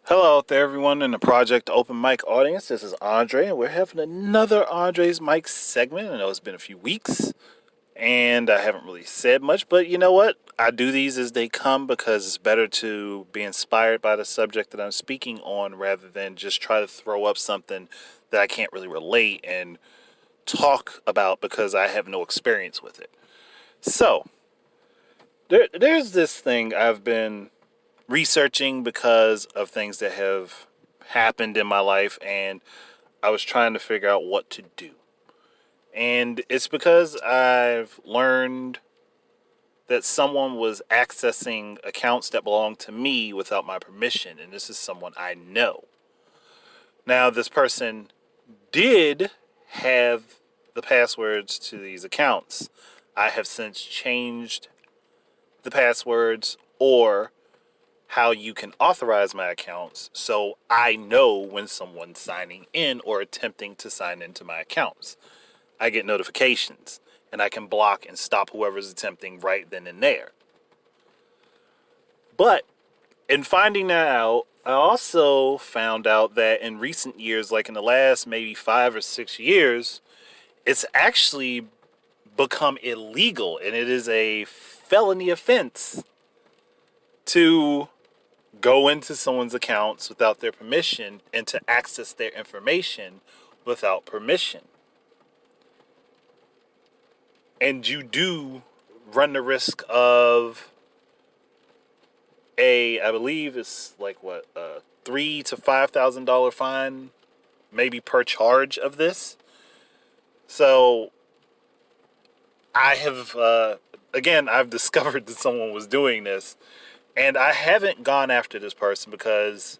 Hello out there, everyone in the Project Open Mic audience. This is Andre, and we're having another Andre's Mic segment. I know it's been a few weeks, and I haven't really said much, but you know what? I do these as they come because it's better to be inspired by the subject that I'm speaking on rather than just try to throw up something that I can't really relate and talk about because I have no experience with it. So, there's this thing I've been researching because of things that have happened in my life, and I was trying to figure out what to do. And it's because I've learned that someone was accessing accounts that belong to me without my permission, and this is someone I know. Now, this person did have the passwords to these accounts. I have since changed the passwords or how you can authorize my accounts so I know when someone's signing in or attempting to sign into my accounts. I get notifications and I can block and stop whoever's attempting right then and there. But in finding that out, I also found out that in recent years, like in the last maybe 5 or 6 years, it's actually become illegal and it is a felony offense to go into someone's accounts without their permission and to access their information without permission. And you do run the risk of I believe it's like what, $3,000 to $5,000 fine, maybe per charge of this. So I have, again, I've discovered that someone was doing this, and I haven't gone after this person because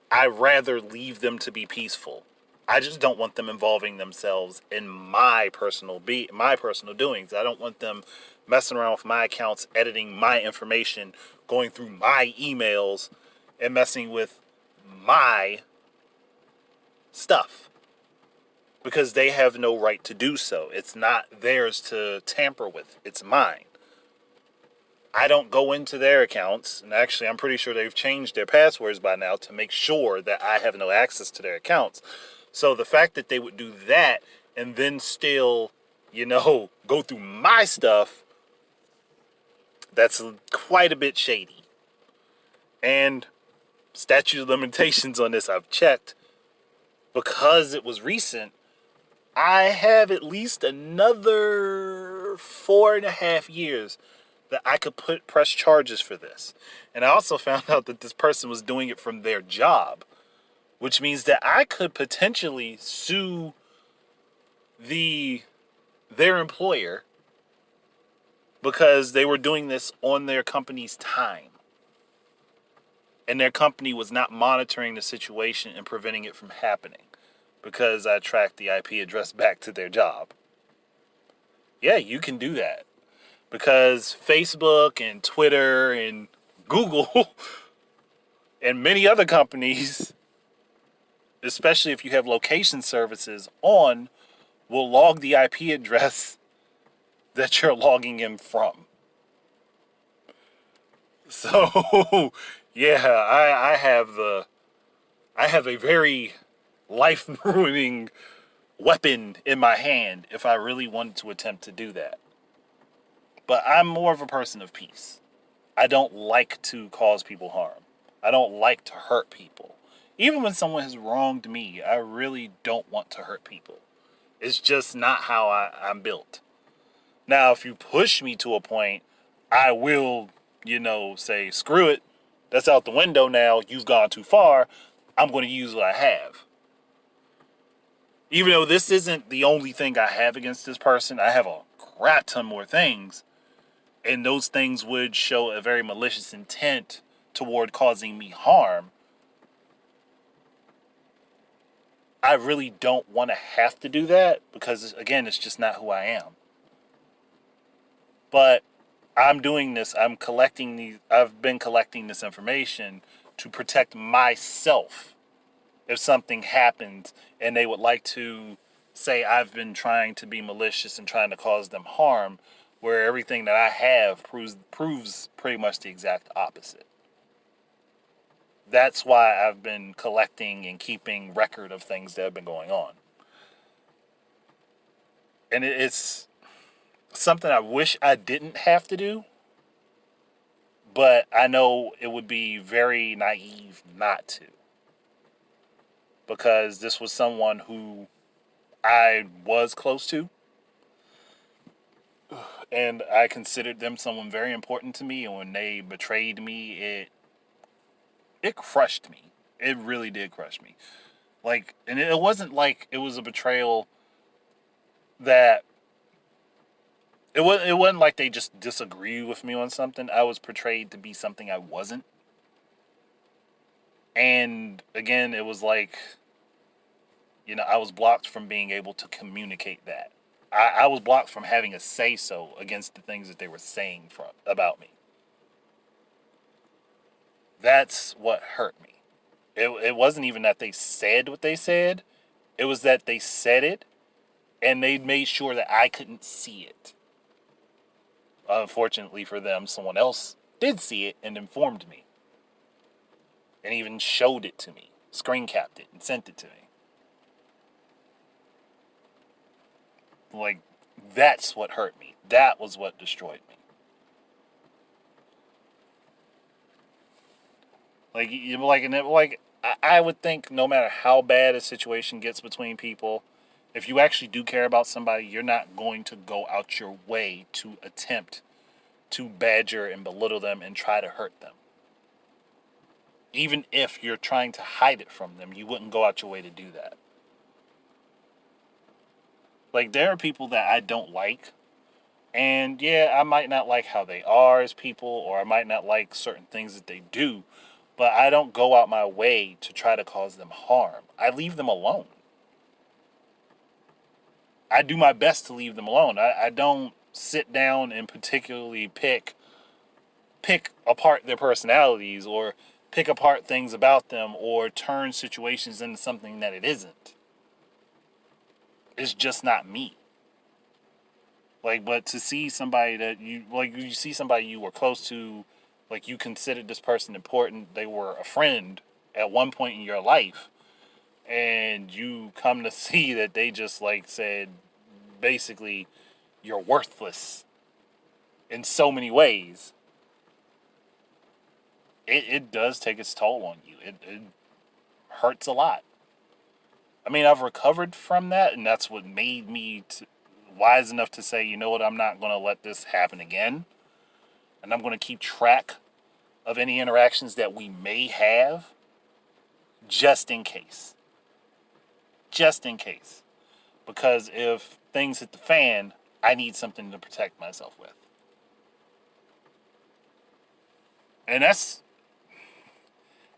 I rather leave them to be peaceful. I just don't want them involving themselves in my personal doings. I don't want them messing around with my accounts, editing my information, going through my emails, and messing with my stuff because they have no right to do so. It's not theirs to tamper with. It's mine. I don't go into their accounts, and actually I'm pretty sure they've changed their passwords by now to make sure that I have no access to their accounts. So the fact that they would do that and then still, go through my stuff, that's quite a bit shady. And statute of limitations on this, I've checked. Because it was recent, I have at least another 4.5 years that I could press charges for this. And I also found out that this person was doing it from their job, which means that I could potentially sue their employer because they were doing this on their company's time. And their company was not monitoring the situation and preventing it from happening because I tracked the IP address back to their job. Yeah, you can do that. Because Facebook and Twitter and Google and many other companies, especially if you have location services on, will log the IP address that you're logging in from. So, yeah, I have a very life-ruining weapon in my hand if I really wanted to attempt to do that. But I'm more of a person of peace. I don't like to cause people harm. I don't like to hurt people. Even when someone has wronged me, I really don't want to hurt people. It's just not how I'm built. Now, if you push me to a point, I will, say, screw it. That's out the window now. You've gone too far. I'm going to use what I have. Even though this isn't the only thing I have against this person, I have a crap ton more things. And those things would show a very malicious intent toward causing me harm. I really don't want to have to do that because, again, it's just not who I am. But I'm doing this. I've been collecting this information to protect myself if something happens and they would like to say I've been trying to be malicious and trying to cause them harm, where everything that I have proves pretty much the exact opposite. That's why I've been collecting and keeping record of things that have been going on. And it's something I wish I didn't have to do, but I know it would be very naive not to. Because this was someone who I was close to, and I considered them someone very important to me. And when they betrayed me, it crushed me. It really did crush me. Like, and it wasn't like it was a betrayal that it wasn't like they just disagreed with me on something. I was portrayed to be something I wasn't. And again, it was like, I was blocked from being able to communicate that. I was blocked from having a say so against the things that they were saying about me. That's what hurt me. It wasn't even that they said what they said. It was that they said it and they made sure that I couldn't see it. Unfortunately for them, someone else did see it and informed me. And even showed it to me, screen capped it and sent it to me. Like, that's what hurt me. That was what destroyed me. I would think no matter how bad a situation gets between people, if you actually do care about somebody, you're not going to go out your way to attempt to badger and belittle them and try to hurt them. Even if you're trying to hide it from them, you wouldn't go out your way to do that. Like, there are people that I don't like. And yeah, I might not like how they are as people, or I might not like certain things that they do, but I don't go out my way to try to cause them harm. I leave them alone. I do my best to leave them alone. I don't sit down and particularly pick apart their personalities or pick apart things about them or turn situations into something that it isn't. It's just not me. Like, but to see somebody that you see somebody you were close to, like you considered this person important, they were a friend at one point in your life, and you come to see that they just like said, basically, you're worthless in so many ways. It does take its toll on you. It hurts a lot. I mean, I've recovered from that, and that's what made me wise enough to say, you know what, I'm not going to let this happen again. And I'm going to keep track of any interactions that we may have, just in case. Just in case. Because if things hit the fan, I need something to protect myself with. And that's,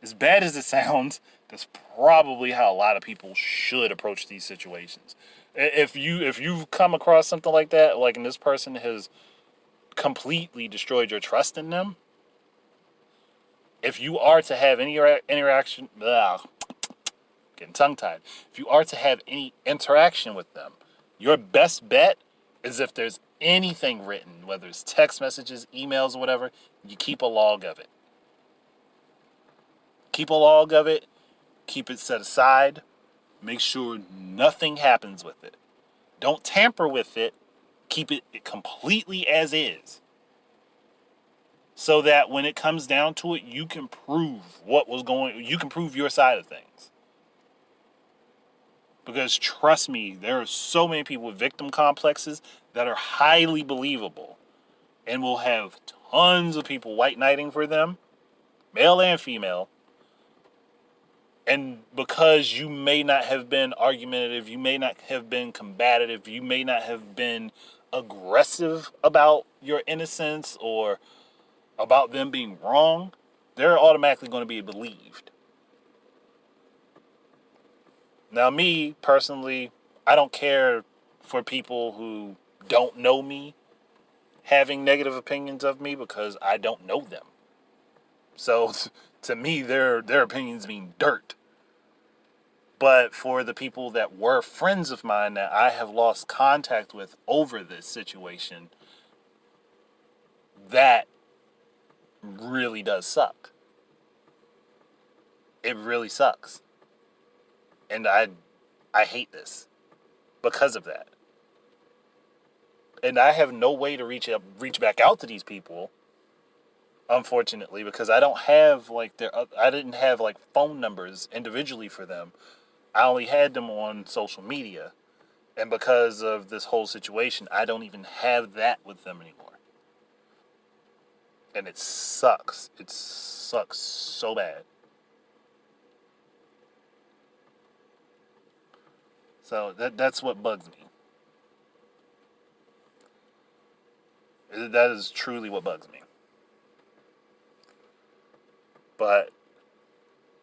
as bad as it sounds, that's probably how a lot of people should approach these situations. If you've come across something like that, like, and this person has completely destroyed your trust in them, if you are to have any interaction, getting tongue-tied. If you are to have any interaction with them, your best bet is if there's anything written, whether it's text messages, emails, or whatever, you keep a log of it. Keep a log of it. Keep it set aside. Make sure nothing happens with it. Don't tamper with it. Keep it completely as is. So that when it comes down to it, you can prove you can prove your side of things. Because trust me, there are so many people with victim complexes that are highly believable and will have tons of people white knighting for them, male and female. And because you may not have been argumentative, you may not have been combative, you may not have been aggressive about your innocence or about them being wrong, they're automatically going to be believed. Now, me, personally, I don't care for people who don't know me having negative opinions of me because I don't know them. So, to me, their opinions mean dirt. But for the people that were friends of mine that I have lost contact with over this situation, that really does suck. It really sucks. And I hate this because of that. And I have no way to reach back out to these people, unfortunately, because I don't have I didn't have like phone numbers individually for them. I only had them on social media. And because of this whole situation, I don't even have that with them anymore. And it sucks. It sucks so bad. So that's what bugs me. That is truly what bugs me. But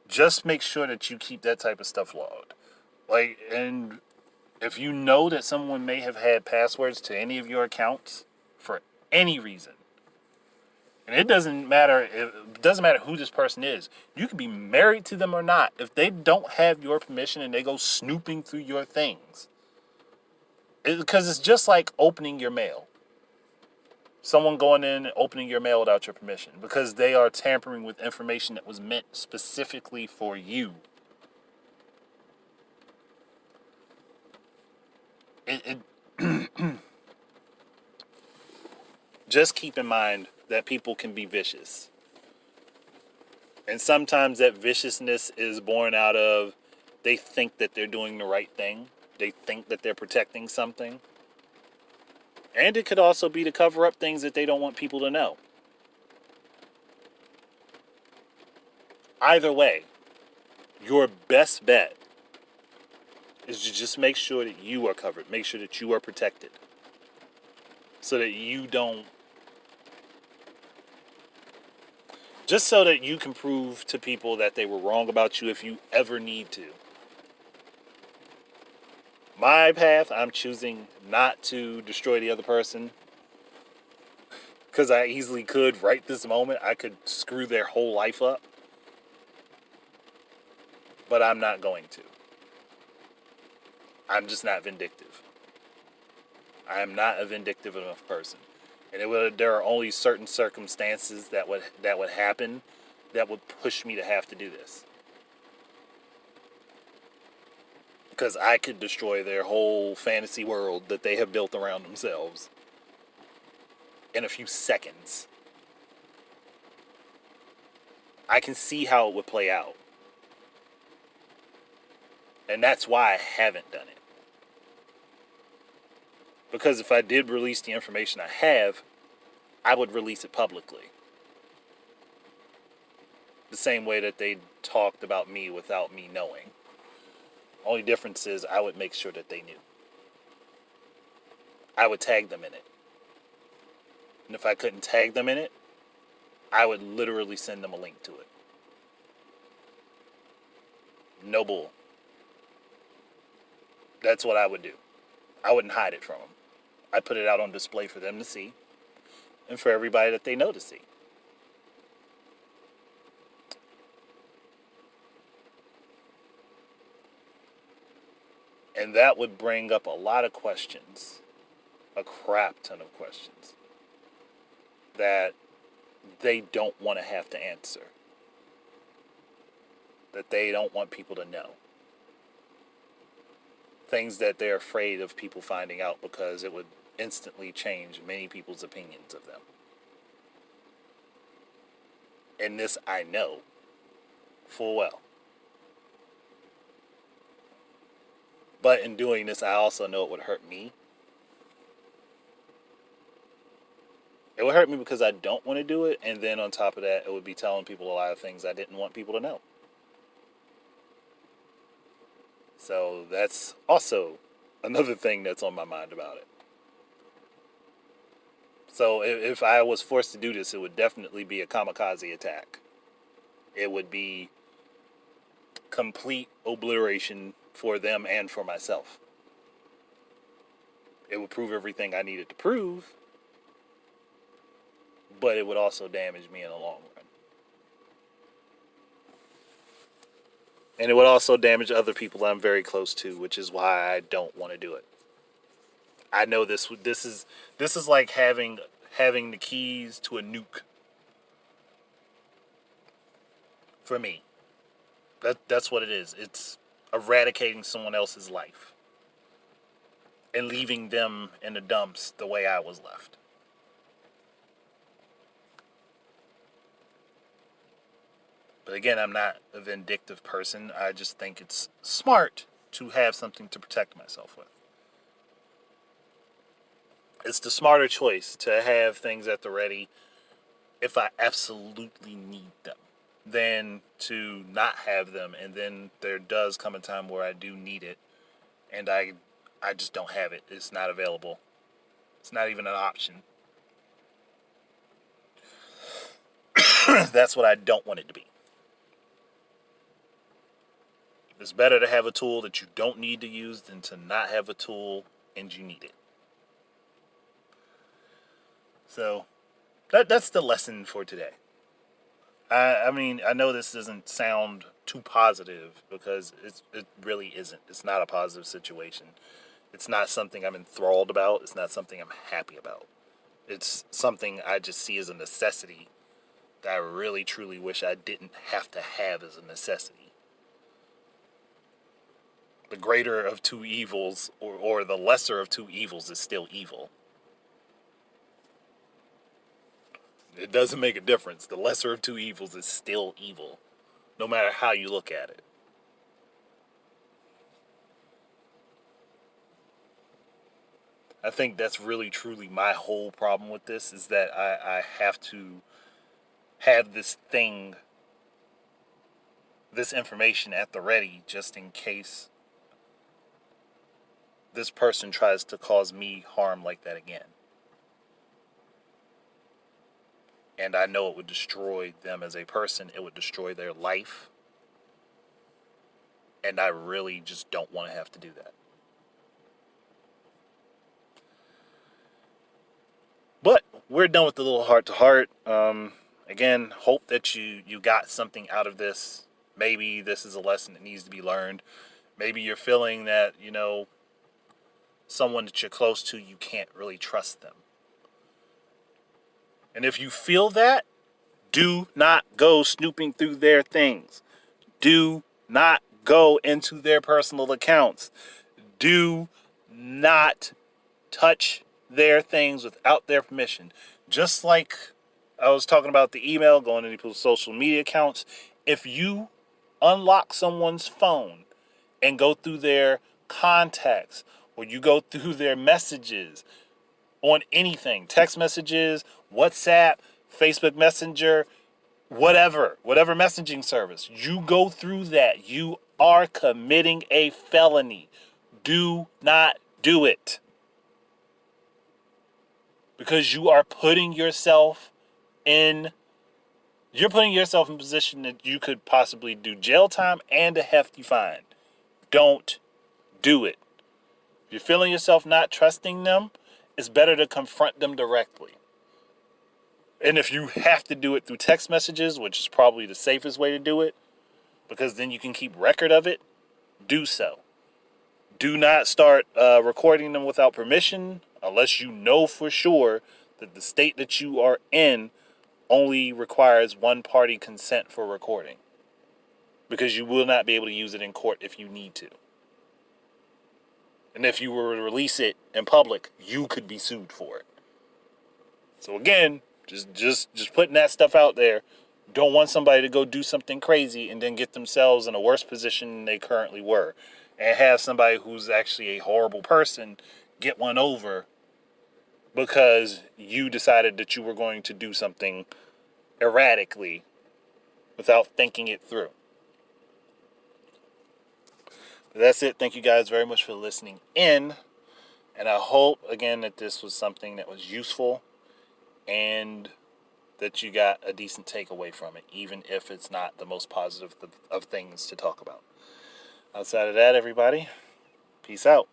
just make sure that you keep that type of stuff logged. And if you know that someone may have had passwords to any of your accounts for any reason, and it doesn't matter who this person is. You could be married to them or not. If they don't have your permission and they go snooping through your things, because it's just like opening your mail. Someone going in and opening your mail without your permission because they are tampering with information that was meant specifically for you. Just keep in mind that people can be vicious. And sometimes that viciousness is born out of they think that they're doing the right thing. They think that they're protecting something. And it could also be to cover up things that they don't want people to know. Either way, your best bet is to just make sure that you are covered. Make sure that you are protected. So that you don't... Just so that you can prove to people that they were wrong about you if you ever need to. My path, I'm choosing not to destroy the other person. Because I easily could, right this moment, I could screw their whole life up. But I'm not going to. I'm just not vindictive. I am not a vindictive enough person. And there are only certain circumstances that would happen that would push me to have to do this. Because I could destroy their whole fantasy world that they have built around themselves in a few seconds. I can see how it would play out. And that's why I haven't done it. Because if I did release the information I have, I would release it publicly. The same way that they talked about me without me knowing. Only difference is I would make sure that they knew. I would tag them in it. And if I couldn't tag them in it, I would literally send them a link to it. No bull. That's what I would do. I wouldn't hide it from them. I'd put it out on display for them to see. And for everybody that they know to see. And that would bring up a lot of questions. A crap ton of questions. That they don't want to have to answer. That they don't want people to know. Things that they're afraid of people finding out because it would instantly change many people's opinions of them. And this I know full well. But in doing this, I also know it would hurt me. It would hurt me because I don't want to do it. And then on top of that, it would be telling people a lot of things I didn't want people to know. So that's also another thing that's on my mind about it. So if I was forced to do this, it would definitely be a kamikaze attack. It would be complete obliteration for them and for myself. It would prove everything I needed to prove, but it would also damage me in the long run. And it would also damage other people that I'm very close to, which is why I don't want to do it. I know this is like having the keys to a nuke. For me. That's what it is. It's eradicating someone else's life and leaving them in the dumps the way I was left. But again, I'm not a vindictive person. I just think it's smart to have something to protect myself with. It's the smarter choice to have things at the ready if I absolutely need them than to not have them, and then there does come a time where I do need it and I just don't have it. It's not available. It's not even an option. That's what I don't want it to be. It's better to have a tool that you don't need to use than to not have a tool and you need it. So that's the lesson for today. I mean, I know this doesn't sound too positive because it really isn't. It's not a positive situation. It's not something I'm enthralled about. It's not something I'm happy about. It's something I just see as a necessity that I really, truly wish I didn't have to have as a necessity. The greater of two evils, or the lesser of two evils, is still evil. It doesn't make a difference. The lesser of two evils is still evil, no matter how you look at it. I think that's really, truly my whole problem with this, is that I have to have this information at the ready just in case this person tries to cause me harm like that again. And I know it would destroy them as a person. It would destroy their life. And I really just don't want to have to do that. But we're done with the little heart-to-heart. Again, hope that you got something out of this. Maybe this is a lesson that needs to be learned. Maybe you're feeling that, someone that you're close to, you can't really trust them. And if you feel that, do not go snooping through their things. Do not go into their personal accounts. Do not touch their things without their permission. Just like I was talking about the email, going to people's social media accounts. If you unlock someone's phone and go through their contacts, or you go through their messages on anything, text messages, WhatsApp, Facebook Messenger, whatever messaging service, you go through that, you are committing a felony. Do not do it. Because you are putting yourself in a position that you could possibly do jail time and a hefty fine. Don't do it. If you're feeling yourself not trusting them, it's better to confront them directly. And if you have to do it through text messages, which is probably the safest way to do it, because then you can keep record of it, do so. Do not start recording them without permission unless you know for sure that the state that you are in only requires one-party consent for recording. Because you will not be able to use it in court if you need to. And if you were to release it in public, you could be sued for it. So again, just putting that stuff out there. Don't want somebody to go do something crazy and then get themselves in a worse position than they currently were. And have somebody who's actually a horrible person get one over because you decided that you were going to do something erratically without thinking it through. But that's it. Thank you guys very much for listening in. And I hope, again, that this was something that was useful and that you got a decent takeaway from it, even if it's not the most positive of things to talk about. Outside of that, everybody, peace out.